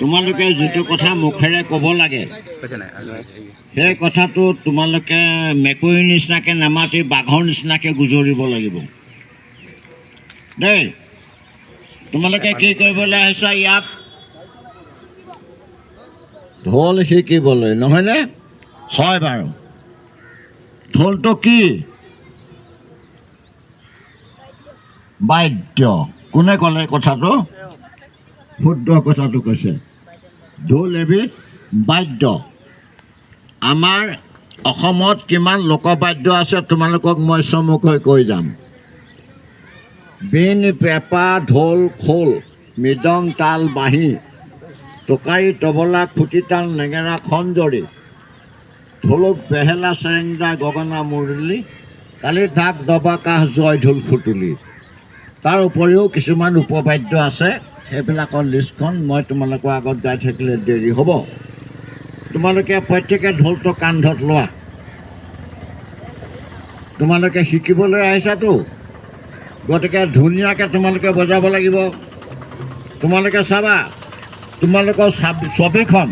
তোমালোকে যিটো কথা মুখেৰে ক'ব লাগে সেই কথাটো তোমালোকে মেকুৰীৰ নিচিনাকৈ নামাতি বাঘৰ নিচিনাকৈ গুজৰিব লাগিব দেই। তোমালোকে কি কৰিবলৈ আহিছা ইয়াত? ঢোল শিকিবলৈ, নহয়নে? হয় বাৰু। ঢোলটো কি? বাদ্য। কোনে ক'লে কথাটো? শুদ্ধ কথাটো কৈছে। ঢোল এবিধ বাদ্য। আমাৰ অসমত কিমান লোকবাদ্য আছে তোমালোকক মই চমুকৈ কৈ যাম। বীণ, পেঁপা, ঢোল, খোল, মৃদং, তাল, বাঁহী, টোকাৰী, তবলা, খুটি তাল, নেগেৰা, খঞ্জৰি, ঢোলক, বেহেলা, চেৰেংদা, গগনা, মুৰলী, কালি ঢাক, দবা, কাঁহ, জয় ঢোল, খুতুলি। তাৰ উপৰিও কিছুমান উপবাদ্য আছে, সেইবিলাকৰ লিষ্টখন মই তোমালোকৰ আগত গাই থাকিলে দেৰি হ'ব। তোমালোকে প্ৰত্যেকে ঢোলটো কান্ধত লোৱা। তোমালোকে শিকিবলৈ আহিছাতো, গতিকে ধুনীয়াকৈ তোমালোকে বজাব লাগিব। তোমালোকে চাবা, তোমালোকৰ ছবিখন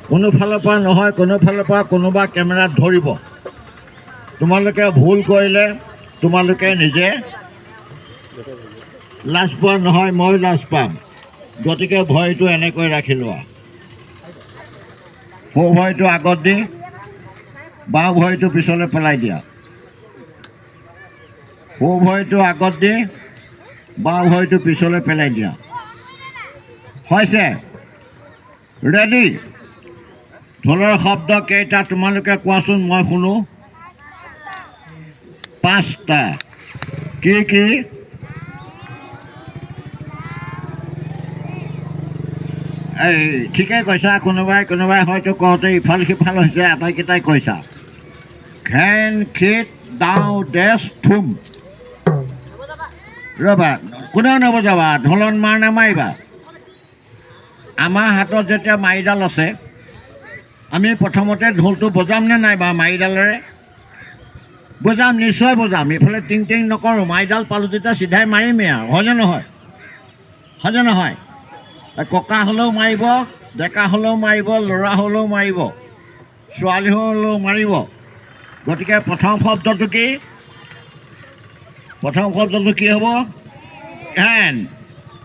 কোনোফালৰ পৰা নহয় কোনোফালৰ পৰা কোনোবা কেমেৰাত ধৰিব। তোমালোকে ভুল কৰিলে তোমালোকে নিজে লাজ পোৱা নহয়, মই লাজ পাম। গতিকে ভয়টো এনেকৈ ৰাখি লোৱা। সোঁ ভৰিটো আগত দি বাওঁ ভৰিটো পিছলৈ পেলাই দিয়া। সোঁ ভৰিটো আগত দি বাওঁ ভৰিটো পিছলৈ পেলাই দিয়া। হৈছে? ৰেডি? ঢোলৰ শব্দ কেইটা তোমালোকে কোৱাচোন, মই শুনো। 5টা। কি কি? এই ঠিকে কৈছা। কোনোবাই হয়তো কওঁতে ইফাল সিফাল হৈছে, আটাইকেইটাই কৈছা। ঘেন, খিত, দাও, ডেছ, থুম। ৰ'বা, কোনেও নবজাবা, ঢোলত মাৰ নামাৰিবা। আমাৰ হাতত যেতিয়া মাৰিডাল আছে, আমি প্ৰথমতে ঢোলটো বজাম নে নাই বাৰু? মাৰিডালেৰে বজাম, নিশ্চয় বজাম। এইফালে টিং টিং নকৰোঁ, মাৰিডাল পালোঁ যেতিয়া চিধাই মাৰিমেই আৰু, হয়নে নহয়? হয়নে নহয়? ককা হ'লেও মাৰিব, ডেকা হ'লেও মাৰিব, ল'ৰা হ'লেও মাৰিব, ছোৱালী হ'লেও মাৰিব। গতিকে প্ৰথম শব্দটো কি? প্ৰথম শব্দটো কি হ'ব? ঘেন।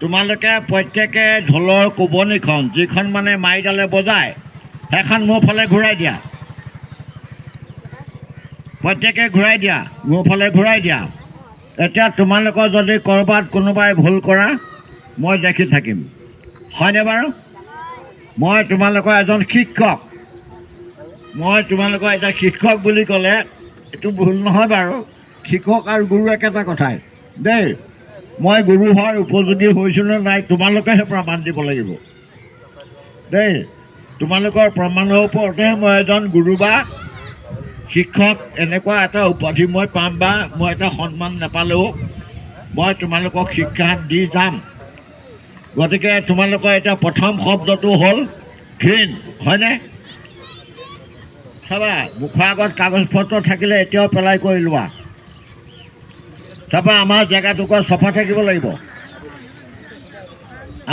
তোমালোকে প্ৰত্যেকে ঢোলৰ কোবনিখন, যিখন মানে মাৰিডালে বজায়, সেইখন মোৰ ফালে ঘূৰাই দিয়া। প্ৰত্যেকে ঘূৰাই দিয়া, মোৰ ফালে ঘূৰাই দিয়া। এতিয়া তোমালোকৰ যদি ক'ৰবাত কোনোবাই ভুল কৰা, মই দেখি থাকিম। হয়নে বাৰু? মই তোমালোকৰ এজন শিক্ষক। মই তোমালোকৰ এতিয়া শিক্ষক বুলি ক'লে এইটো ভুল নহয় বাৰু। শিক্ষক আৰু গুৰু একেটা কথাই দেই। মই গুৰু হোৱাৰ উপযোগী হৈছোঁ নে নাই তোমালোকেহে প্ৰমাণ দিব লাগিব দেই। তোমালোকৰ প্ৰমাণৰ ওপৰতহে মই এজন গুৰু বা শিক্ষক এনেকুৱা এটা উপাধি মই পাম, বা মই এটা সন্মান নাপালেও মই তোমালোকক শিক্ষা দি যাম। গতিকে তোমালোকৰ এতিয়া প্ৰথম শব্দটো হ'ল ঘিণ, হয়নে? চাবা, মুখৰ আগত কাগজ পত্ৰ থাকিলে এতিয়াও পেলাই কৰি লোৱা। চাবা, আমাৰ জেগাটুকুৰা চফা থাকিব লাগিব।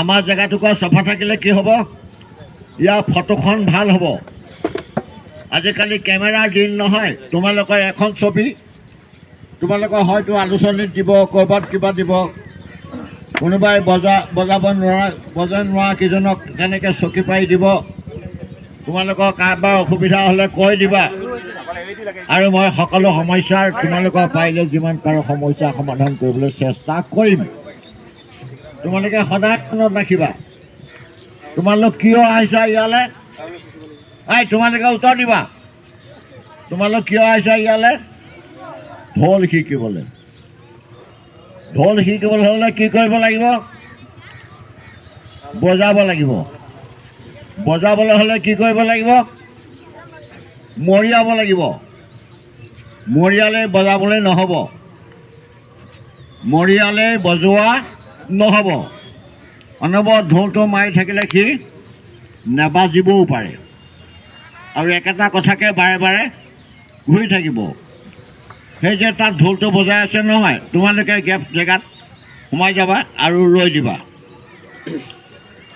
আমাৰ জেগাটুকুৰা চফা থাকিলে কি হ'ব? ইয়াৰ ফটোখন ভাল হ'ব। আজিকালি কেমেৰাৰ দিন নহয়। তোমালোকৰ এখন ছবি তোমালোকৰ হয়তো আলোচনীত দিব, ক'ৰবাত কিবা দিব। কোনোবাই বজাব নোৱাৰা কেইজনক তেনেকৈ চকী পাৰি দিব। তোমালোকৰ কাৰোবাৰ অসুবিধা হ'লে কৈ দিবা, আৰু মই সকলো সমস্যাৰ তোমালোকৰ পাৰিলে যিমান পাৰোঁ সমস্যা সমাধান কৰিবলৈ চেষ্টা কৰিম। তোমালোকে সদায় মনত ৰাখিবা, তোমালোক কিয় আহিছা ইয়ালৈ? তোমালোকে উত্তৰ দিবা। তোমালোক কিয় আহিছা ইয়ালৈ? ঢোল শিকিবলৈ। ঢোল শিকিবলৈ হ'লে কি কৰিব লাগিব? বজাব লাগিব। বজাবলৈ হ'লে কি কৰিব লাগিব? মৰিয়াব লাগিব। মৰিয়ালে বজাবলৈ নহ'ব। মৰিয়ালে বজোৱা নহ'ব। অনবৰত ঢোলটো মাৰি থাকিলে সি নেবাজিবও পাৰে, আৰু একেটা কথাকে বাৰে বাৰে ঘূৰি থাকিব। সেই যে তাত ঢোলটো বজাই আছে নহয়, তোমালোকে গেপ জেগাত সোমাই যাবা আৰু ৰৈ দিবা।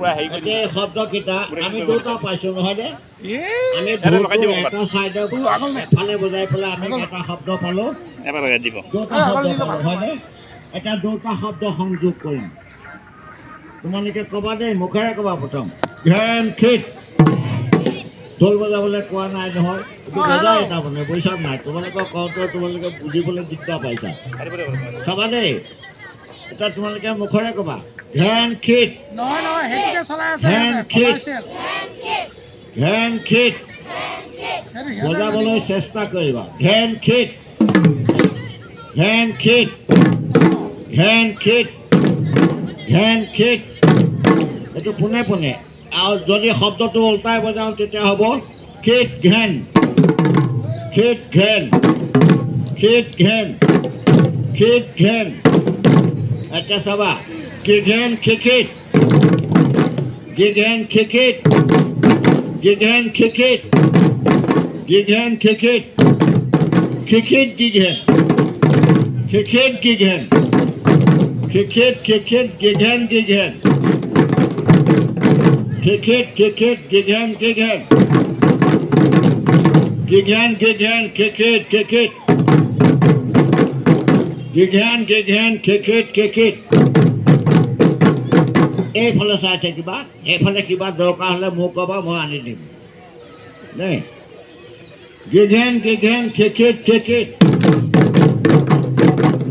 পূৰা হেৰি কৰি এই শব্দকেইটা আমি দুটা পাইছোঁ নহয়নে আমি এটা লগাই দিব ঢোলটো এটা চাইডৰ এফালে বজাই পেলাই আমি এটা শব্দ পালোঁ এবাৰ লগাই দিব দুটা শব্দ পালোঁ হয়নে এতিয়া দুটা শব্দ সংযোগ কৰিম তোমালোকে ক'বা দেই মুখেৰে ক'বা প্ৰথম ঘেন খিত ঢোল বজাবলৈ কোৱা নাই নহয় এইটো বজাই তাৰমানে পইচা নাই তোমালোকক কওঁতে তোমালোকে বুজিবলৈ দিগদাৰ পাইছা চাবা দেই এতিয়া তোমালোকে মুখেৰে ক'বা ঘেন খিত ঘেন খিত ঘেন খিত বজাবলৈ চেষ্টা কৰিবা ঘেন খিত ঘেন খিত ঘেন খিত ঘেন খিত এইটো পোনে পোনে আৰু যদি শব্দটো ওলটাই বজাওঁ তেতিয়া হ'ব খিত ঘেন খিত ঘেন খিত ঘেন খিত ঘেন এতিয়া চাবা কি ঘেন খিখিত কি ঘেন খিখিত কি ঘেন খিখিত কি ঘেন খিখিত খিখিত কি ঘেন খিখিত কি ঘেন খিখিত খিখিত কি ঘেন কি ঘেন খিখিত খিখিত কি ঘেন কি ঘেন কি ঘেন খিখিত খিখিত কি ঘেন খিখিত খিখিত এইফালে চাই থাকিবা এইফালে কিবা দৰকাৰ হ'লে মোক ক'বা মই আনি দিম দেই গিঘেন খিখিত খিখিত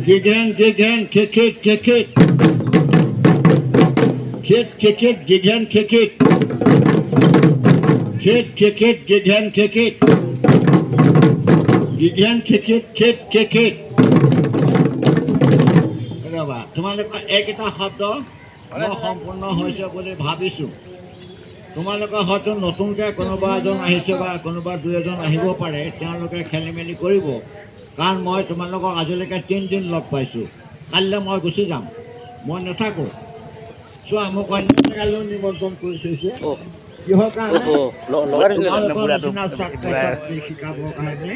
গিঘেন খিখিত খিখিত খিত খিখিত গিঘেন খিখিত খিত খিখিত গিঘেন খিখিত গিঘেন খিখিত খিত খিখিত ৰ'বা তোমালোকৰ এইকেইটা শব্দ মই সম্পূৰ্ণ হৈছে বুলি ভাবিছোঁ তোমালোকে হয়তো নতুনকৈ কোনোবা এজন আহিছে বা কোনোবা দুই এজন আহিব পাৰে তেওঁলোকে খেলি মেলি কৰিব কাৰণ মই তোমালোকক আজিলৈকে 3 দিন লগ পাইছোঁ কাইলৈ মই গুচি যাম মই নাথাকোঁ চোৱা মোক অন্য জেগালৈও নিমন্ত্ৰণ কৰি থৈছে কিহৰ কাৰণে শিকাবৰ কাৰণে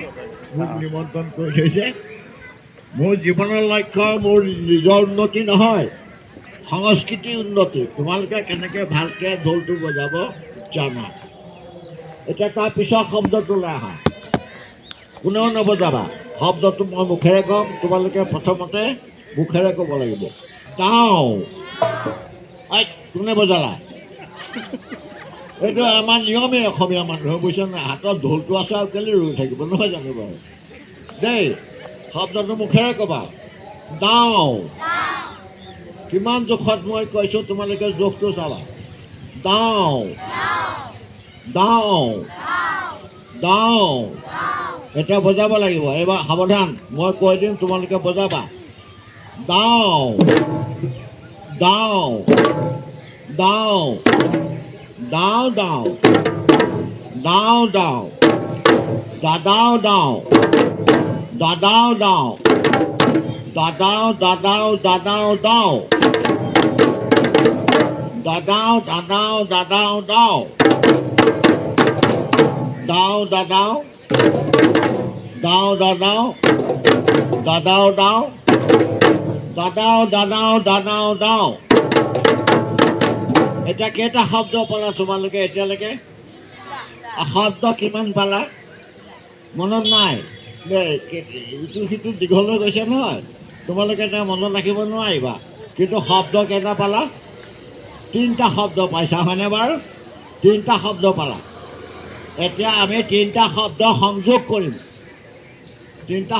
মোক নিমন্ত্ৰণ কৰি থৈছে মোৰ জীৱনৰ লক্ষ্য মোৰ নিজৰ উন্নতি নহয় সংস্কৃতি উন্নতি তোমালোকে কেনেকৈ ভালকৈ ঢোলটো বজাব জানা এতিয়া তাৰ পিছৰ শব্দটোলৈ আহা কোনেও নবজাবা শব্দটো মই মুখেৰে ক'ম তোমালোকে প্ৰথমতে মুখেৰে ক'ব লাগিব গাওঁ কোনে বজালা এইটো আমাৰ নিয়মেই অসমীয়া মানুহৰ বুজিছে নাই হাতত ঢোলটো আছে আৰু কেলৈ ৰৈ থাকিব নহয় জানো বাৰু দেই শব্দটো মুখেৰে ক'বা গাওঁ কিমান জোখত মই কৈছোঁ তোমালোকে জোখটো চাবা দাওঁ দাওঁ দাওঁ এতিয়া বজাব লাগিব এইবাৰ সাৱধান মই কৈ দিম তোমালোকে বজাবা দাওঁ দাওঁ দাওঁ দাওঁ দাওঁ দাওঁ দাওঁ দাদাও দাওঁ দাদাও দাওঁ দাদাও দাদাও দাদাও দাওঁ দাদাও দাদাও দাদাও দাওঁ দাওঁ দাদাও দাওঁ দাদাও দাদাও দাওঁ দাদাও দাদাও দাদাও দাওঁ এতিয়া কেইটা শব্দ পালা তোমালোকে এতিয়ালৈকে শব্দ কিমান পালা মনত নাই ইটো সিটো দীঘলৈ গৈছে নহয় তোমালোকে এতিয়া মনত ৰাখিব নোৱাৰিবা কিন্তু শব্দ কেইটা পালা 3টা শব্দ পাইছা হয়নে বাৰু 3টা শব্দ পালা এতিয়া আমি 3টা শব্দ সংযোগ কৰিম 3টা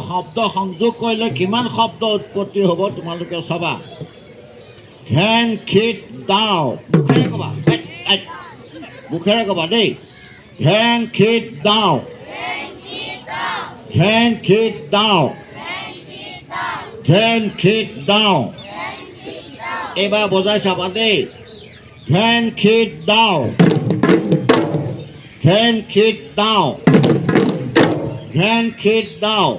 শব্দ সংযোগ কৰিলে কিমান শব্দ উৎপত্তি হ'ব তোমালোকে চাবা ঘেন খিত দাওঁ মুখেৰে ক'বা মুখেৰে ক'বা দেই ঘেন খিত দাওঁ ঘেন খিত দাওঁ ঘেন খিত দাওঁ এইবাৰ বজাই চাবা দেই ঘেন খিত দাওঁ ঘেন খিত দাওঁ ঘেন খিত দাওঁ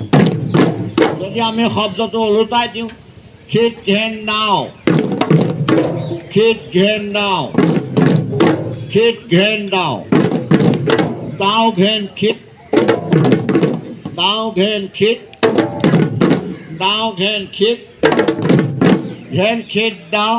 যদি আমি শব্দটো ওলোটাই দিওঁ খিত ঘেন দাওঁ খিত ঘেন দাওঁ খিত ঘেন দাওঁ দাওঁ ঘেন খিত দাওঁ ঘেন খিত দাওঁ ঘেন খিত ঘেন খিত দাওঁ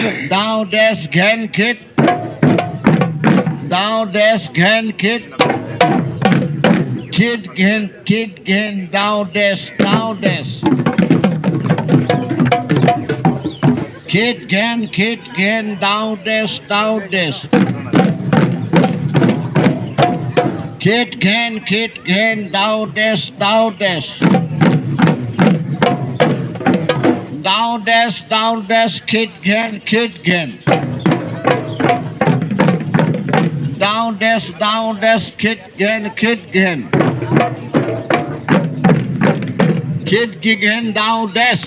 Down dash ঘেন খিত Down dash ঘেন খিত খিত ঘেন down dash খিত ঘেন down dash খিত ঘেন down dash down dash খিত ঘেন down dash খিত ঘেন খিত ঘেন down dash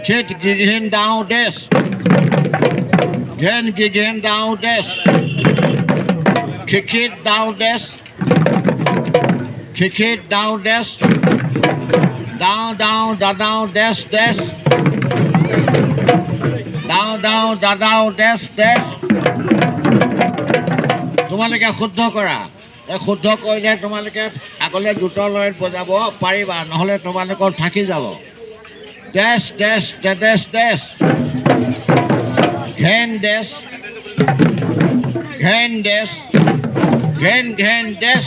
খিত ঘেন down dash ঘেন down dash খিত down dash খিত down dash down dash down dash তোমালোকে শুদ্ধ কৰা এই শুদ্ধ কৰিলে তোমালোকে আগলৈ দ্ৰুত লয়ত বজাব পাৰিবা নহ'লে তোমালোকৰ থাকি যাব ডেছ ঘেন ডেছ ঘেন ডেছ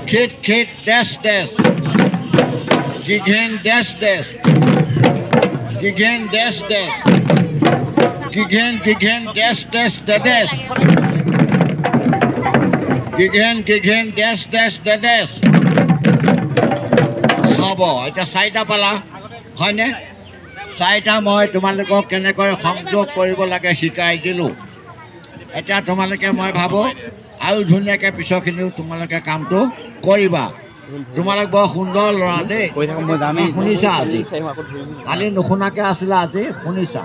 খিত ডেছ ঘেন ডেছ ঘেন ডেছ ঘেন ডেছ ডেছ হ'ব এতিয়া চাৰিটা পালা হয়নে চাৰিটা মই তোমালোকক কেনেকৈ সংযোগ কৰিব লাগে শিকাই দিলোঁ এতিয়া তোমালোকে মই ভাবোঁ আৰু ধুনীয়াকৈ পিছৰখিনিও তোমালোকে কামটো কৰিবা তোমালোক বৰ সুন্দৰ ল'ৰা দেই শুনিছা আজি কালি নুশুনাকৈ আছিলা আজি শুনিছা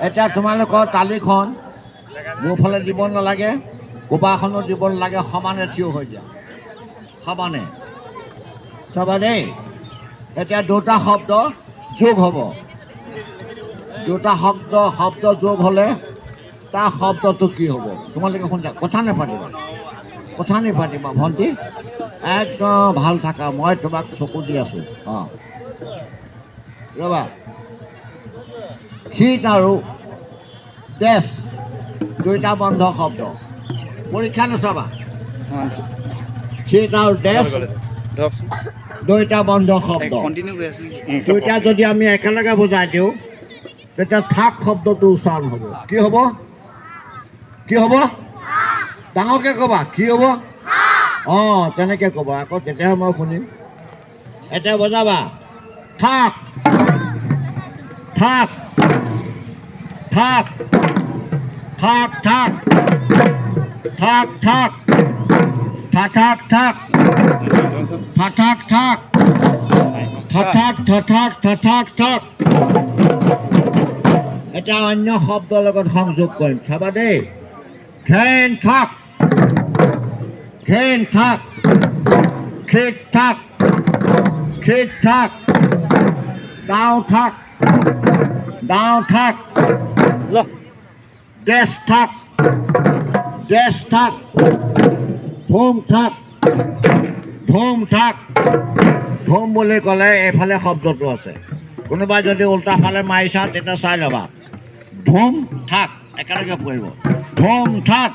এতিয়া তোমালোকৰ তালিখন মোৰফালে দিব নালাগে কোবাখনো দিব নালাগে সমানে থিয় হৈ যা সমানে চাবা দেই এতিয়া দুটা শব্দ যোগ হ'ব দুটা শব্দ যোগ হ'লে তাৰ শব্দটো কি হ'ব তোমালোকে শুনিছা কথা নেপাতিবা ভণ্টি একদম ভাল থাকা মই তোমাক চকু দি আছোঁ অঁ ৰ'বা খিত আৰু ডেছ দুইটা বন্ধ শব্দ পৰীক্ষা নাচাবা খিত আৰু ডেছ দুইটা বন্ধ শব্দ দুইটা যদি আমি একেলগে বুজাই দিওঁ তেতিয়া থাক শব্দটো উচ্চাৰণ হ'ব কি হ'ব ডাঙৰকৈ ক'বা কি হ'ব অঁ তেনেকৈ ক'বা আকৌ তেতিয়াহে মই শুনিম এতিয়া বজাবা থাক থাক থাক থাক থাক থাক থাক থাক থাক থাক থাক থাক এটা অন্য শব্দৰ লগত সংযোগ কৰিম চাবা দেই ঘেন থাক খিত থাক down থাক ডেছ থাক ধুম বুলি ক'লে এইফালে শব্দটো আছে কোনোবাই যদি উল্টা ফালে মাৰিছা তেতিয়া চাই ল'বা ধুম থাক একেলগে পৰিব ধুম থাক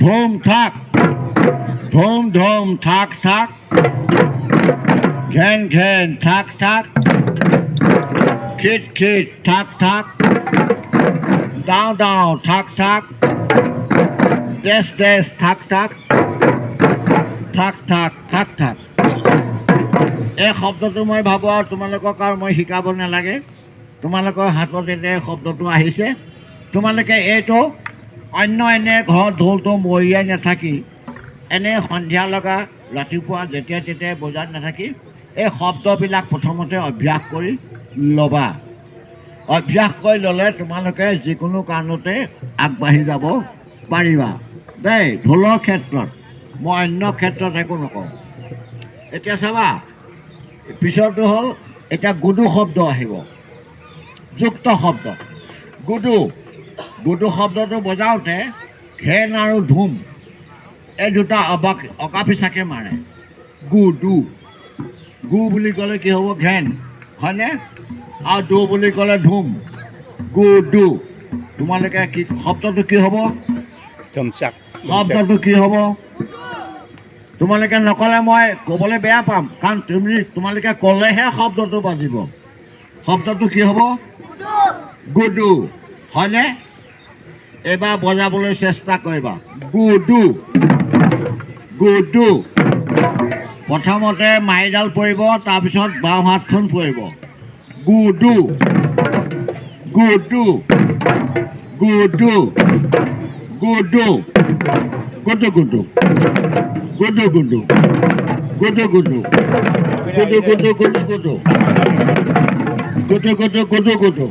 ধুম থাক ঘেন থাক খিত থাক down থাক ডেছ থাক এই শব্দটো মই ভাবোঁ আৰু তোমালোকক আৰু মই শিকাব নালাগে তোমালোকৰ হাতত এতিয়া শব্দটো আহিছে তোমালোকে এইটো অন্য এনে ঘৰত ঢোলটো মৰিয়াই নাথাকি এনে সন্ধিয়া লগা ৰাতিপুৱা যেতিয়া তেতিয়াই বজাত নাথাকি এই শব্দবিলাক প্ৰথমতে অভ্যাস কৰি ল'বা অভ্যাস কৰি ল'লে তোমালোকে যিকোনো কাৰণতে আগবাঢ়ি যাব পাৰিবা দেই ঢোলৰ ক্ষেত্ৰত মই অন্য ক্ষেত্ৰত একো নকওঁ এতিয়া চাবা পিছৰটো হ'ল এতিয়া গুডু শব্দ আহিব যুক্ত শব্দ গুডু শব্দটো বজাওঁতে ঘেন আৰু ধুম এই দুটা অকা পিছাকৈ মাৰে গু বুলি ক'লে কি হ'ব ঘেন হয়নে আৰু দু বুলি ক'লে ধুম গু দু তোমালোকে কি শব্দটো কি হ'ব ধুমচাক শব্দটো কি হ'ব তোমালোকে নক'লে মই ক'বলৈ বেয়া পাম কাৰণ তোমালোকে ক'লেহে শব্দটো বাজিব শব্দটো কি হ'ব গুডু হয়নে এইবাৰ বজাবলৈ চেষ্টা কৰিবা গুডু গুডু প্ৰথমতে মাৰিডাল পৰিব তাৰপিছত বাওঁ হাতখন পৰিব গুডু গুডু গুডু গুডু গুডু গুডু গুডু গুডু গুডু গুডু গুডু গুডু গুডু গুডু গুডু গুডু গুডু গুডু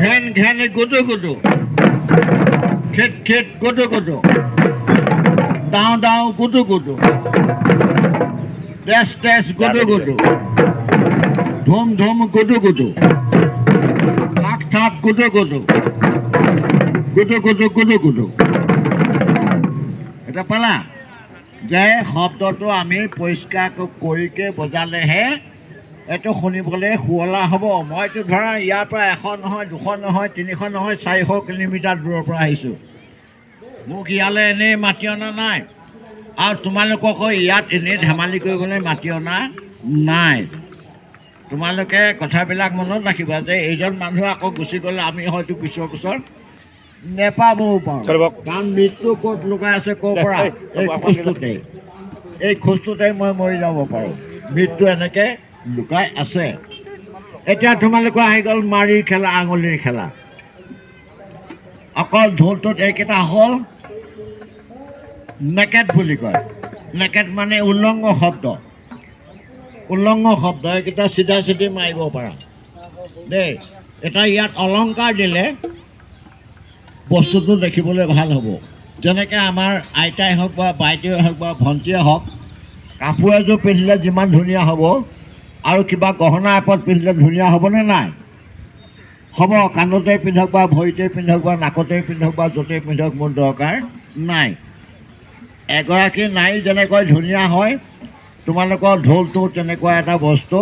ঘেন ঘেন গুডু গুডু খেত খেত গুডু গুডু দাও দাও গুডু গুডু দেশ দেশ গুডু গুডু ধুম ধুম গুডু গুডু থাক থাক গুডু গুডু গুডু গুডু গুডু গুডু এটা পালা যে শব্দটো আমি পৰিষ্কাৰকৈ কৰিকে বজালেহে এইটো শুনিবলৈ শুৱলা হ'ব মইতো ধৰা ইয়াৰ পৰা 100 নহয় 200 নহয় 300 নহয় 400 কিলোমিটাৰ দূৰৰ পৰা আহিছোঁ মোক ইয়ালৈ এনেই মাতি অনা নাই আৰু তোমালোককো ইয়াত এনেই ধেমালি কৰিবলৈ মাতি অনা নাই তোমালোকে কথাবিলাক মনত ৰাখিবা যে এইজন মানুহ আকৌ গুচি গ'লে আমি হয়তো পিছৰ বছৰ নেপাবও পাৰোঁ কাৰণ মৃত্যু ক'ত লুকাই আছে ক'ৰ পৰা এই খোজটোতে মই মৰি যাব পাৰোঁ মৃত্যু এনেকৈ লুকাই আছে এতিয়া তোমালোকৰ আহি গ'ল মাৰিৰ খেলা আঙুলিৰ খেলা অকল ঢোলটোত এইকেইটা হ'ল নেকেট বুলি কয় নেকেট মানে উলংগ শব্দ এইকেইটা চিধা চিধি মাৰিব পাৰা দেই এটা ইয়াত অলংকাৰ দিলে বস্তুটো দেখিবলৈ ভাল হ'ব যেনেকৈ আমাৰ আইতাই হওক বা বাইদেৱে হওক বা ভণ্টীয়ে হওক কাপোৰ এযোৰ পিন্ধিলে যিমান ধুনীয়া হ'ব আৰু কিবা গহনা এপদ পিন্ধিলে ধুনীয়া হ'বনে নাই হ'ব কাণতে পিন্ধক বা ভৰিতে পিন্ধক বা নাকতে পিন্ধক বা য'তে পিন্ধক মোৰ দৰকাৰ নাই এগৰাকী নাৰী যেনেকৈ ধুনীয়া হয় তোমালোকৰ ঢোলটো তেনেকুৱা এটা বস্তু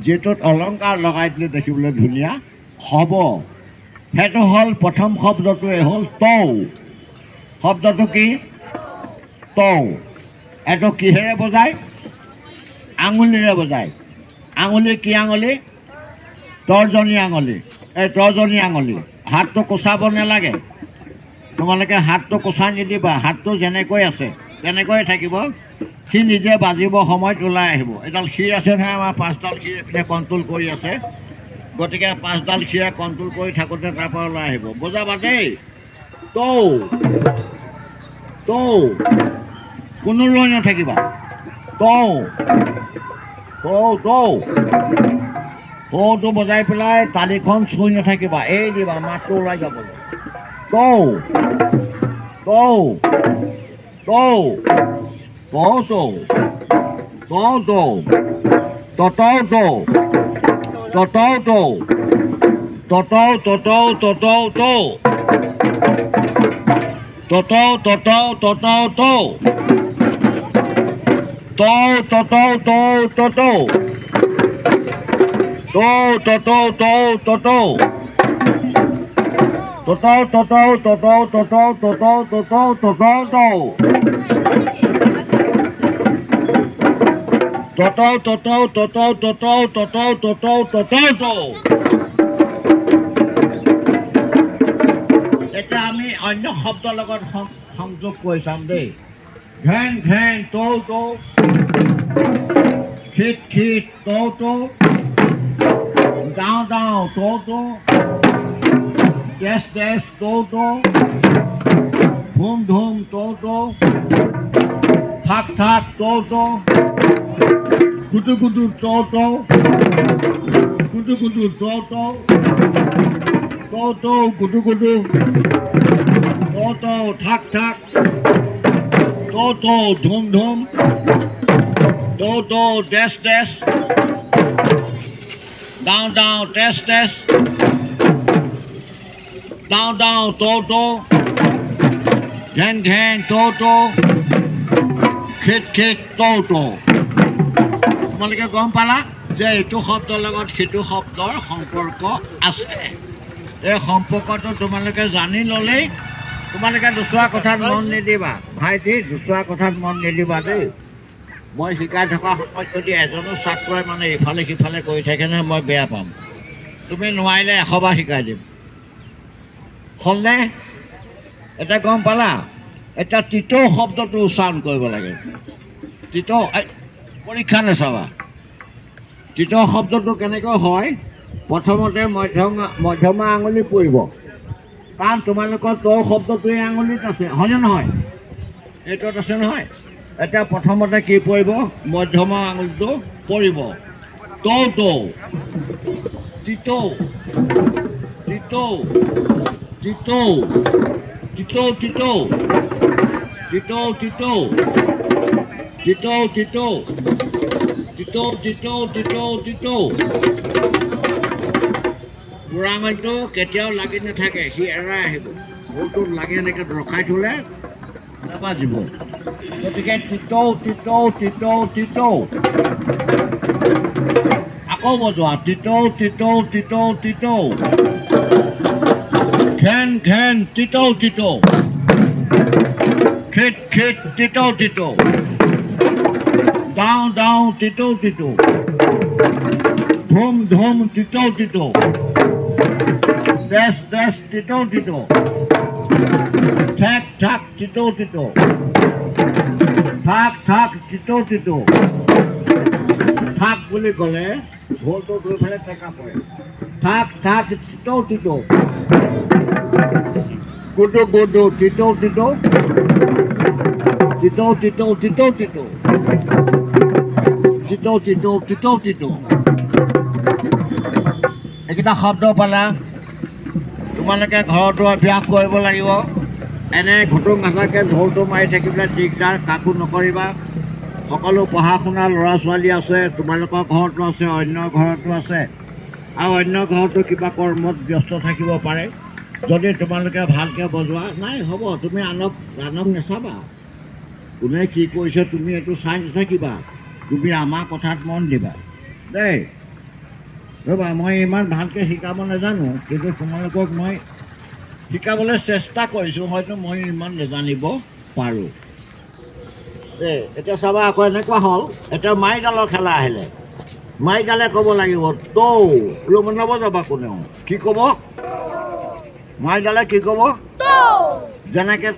যিটোত অলংকাৰ লগাই দিলে দেখিবলৈ ধুনীয়া হ'ব সেইটো হ'ল প্ৰথম শব্দটোৱে হ'ল তৌ শব্দটো কি তৌ এইটো কিহেৰে বজায় আঙুলিৰে বজায় আঙুলি কি আঙুলি তৰ্জনী আঙুলি এই তৰ্জনী আঙুলি হাতটো কোচাব নালাগে তোমালোকে হাতটো কোচাই নিদিবা হাতটো যেনেকৈ আছে তেনেকৈয়ে থাকিব সি নিজে বাজিব সময়ত ওলাই আহিব এডাল শিৰ আছে নহয় আমাৰ 5ডাল শিৰ এইপিনে কণ্ট্ৰল কৰি আছে গতিকে 5ডাল শিৰে কণ্ট্ৰল কৰি থাকোঁতে তাৰপৰা ওলাই আহিব বজাবা দেই তৌ তৌ কোনো ৰৈ নাথাকিবা তৌ তৌ তৌ তৌটো বজাই পেলাই তালিখন চুই নাথাকিবা এই দিবা মাতটো ওলাই যাব তৌ তৌ তৌ তৌ তৌ তৌ তৌ ততৌ তৌ ততৌ ততৌ ততৌ তৌ ততৌ ততৌ ততৌ তৌ তৌ ততৌ তৌ ততৌ তৌ ততৌ তৌ ততৌ ততৌ ততৌ ততৌ ততৌ ততৌ ততৌ ততৌ তৌ ততৌ ততৌ ততৌ ততৌ ততৌ ততৌ ততৌ তৌ এতিয়া আমি অন্য শব্দৰ লগত সংযোগ কৰি চাম দেই ঘেং ঘেং তৌ তৌ খিট খিট তৌ তৌ দাও দাও তৌ তৌ দেশ দেশ তৌ তৌ ধুম ধুম তৌ তৌ থাক থাক তৌ তৌ গুডু গুডু তৌ তৌ গুডু গুডু তৌ তৌ তৌ তৌ গুডু গুডু তৌ তৌ থাক থাক তৌ তৌ ধুম ধুম তৌ তৌ দেশ দেশ দাও দাও তেজ তেজ দাও দাও তৌ তৌ ঘেন ঘেন তৌ তৌ খিট খিট তৌ তৌ তোমালোকে গম পালা যে এইটো শব্দৰ লগত সিটো শব্দৰ সম্পৰ্ক আছে। এই সম্পৰ্কটো তোমালোকে জানি ল'লেই তোমালোকে দুচৰা কথাত মন নিদিবা ভাইটি, দুচৰা কথাত মন নিদিবা দেই। মই শিকাই থকা সময়ত যদি এজনো ছাত্ৰই মানে ইফালে সিফালে কৰি থাকে নহয়, মই বেয়া পাম। তুমি নোৱাৰিলে 100 বাৰ শিকাই দিম। হ'লনে? এতিয়া গম পালা? এতিয়া তিতৌ শব্দটো উচ্চাৰণ কৰিব লাগে। তিতৌ পৰীক্ষা নাচাবা। তিতৌ শব্দটো কেনেকৈ হয়? প্ৰথমতে মধ্যমা আঙুলি পৰিব, কাৰণ তোমালোকৰ তৌ শব্দটো এই আঙুলিত আছে, হয়নে নহয়? এইটোত আছে নহয়। এতিয়া প্ৰথমতে কি পৰিব? মধ্যমা আঙুলিটো পৰিব। তৌ তৌ, তিতৌ, তিতৌ, তিতৌ, তিতৌ, তিতৌ, তিতৌ, তিতৌ, তিতৌ, তিতৌ, তিতৌ, তিতৌ, তিতৌ, তিতৌ। বুঢ়া আঙুলিটো কেতিয়াও লাগি নাথাকে, সি এৰাই আহিব। ভুলটোত লাগি এনেকৈ ৰখাই থ'লে নাবাজিব। গতিকে তিতৌ, তিতৌ, তিতৌ, তিতৌ। আকৌ বজোৱা। তিতৌ, তিতৌ, তিতৌ, তিতৌ। ঘেন ঘেন, তিতৌ, তিতৌ। খিট খিট, তিতৌ, তিতৌ। দাওঁ দাওঁ, তিতৌ, তিতৌ। ধুম ধুম, তিতৌ, তিতৌ। দেশ দেশ, তিতৌ, তিতৌ। ঠেক ঠাক, তিতৌ, তিতৌ। থাক থাক, তিতৌ, তিতৌ। থাক বুলি ক'লে ঢোলটো দুইফালে টেকা পৰে। থাক থাক, তিতৌ, তিতৌ। গুডু গুডু, তিতৌ, তিতৌ। তিতৌ, তিতৌ, তিতৌ, তিতৌ। তিতৌ, তিতৌ, তিতৌ, তিতৌ। এইকেইটা শব্দ পালা। তোমালোকে ঘৰতো অভ্যাস কৰিব লাগিব। এনে ঘুটুং ঘাটাকৈ ঢোলটো মাৰি থাকিবলৈ দিগদাৰ কাকো নকৰিবা। সকলো পঢ়া শুনা ল'ৰা ছোৱালী আছে, তোমালোকৰ ঘৰতো আছে, অন্য ঘৰতো আছে, আৰু অন্য ঘৰতো কিবা কৰ্মত ব্যস্ত থাকিব পাৰে। যদি তোমালোকে ভালকৈ বজোৱা নাই হ'ব, তুমি আনক নাচাবা। কোনে কি কৰিছে তুমি এইটো চাই নাথাকিবা। তুমি আমাৰ কথাত মন দিবা দেই। ৰ'বা, মই ইমান ভালকৈ শিকাব নাজানো, কিন্তু তোমালোকক মই শিকাবলৈ চেষ্টা কৰিছোঁ। হয়তো মই ইমান নাজানিব পাৰোঁ দেই। এতিয়া চাবা, আকৌ এনেকুৱা হ'ল, এতিয়া মাৰিডালৰ খেলা আহিলে। মাৰিডালে ক'ব লাগিব তৌ, বোলো নবজাবা কোনেও। কি ক'ব? মাৰিডালে কি ক'ব? যেনেকৈ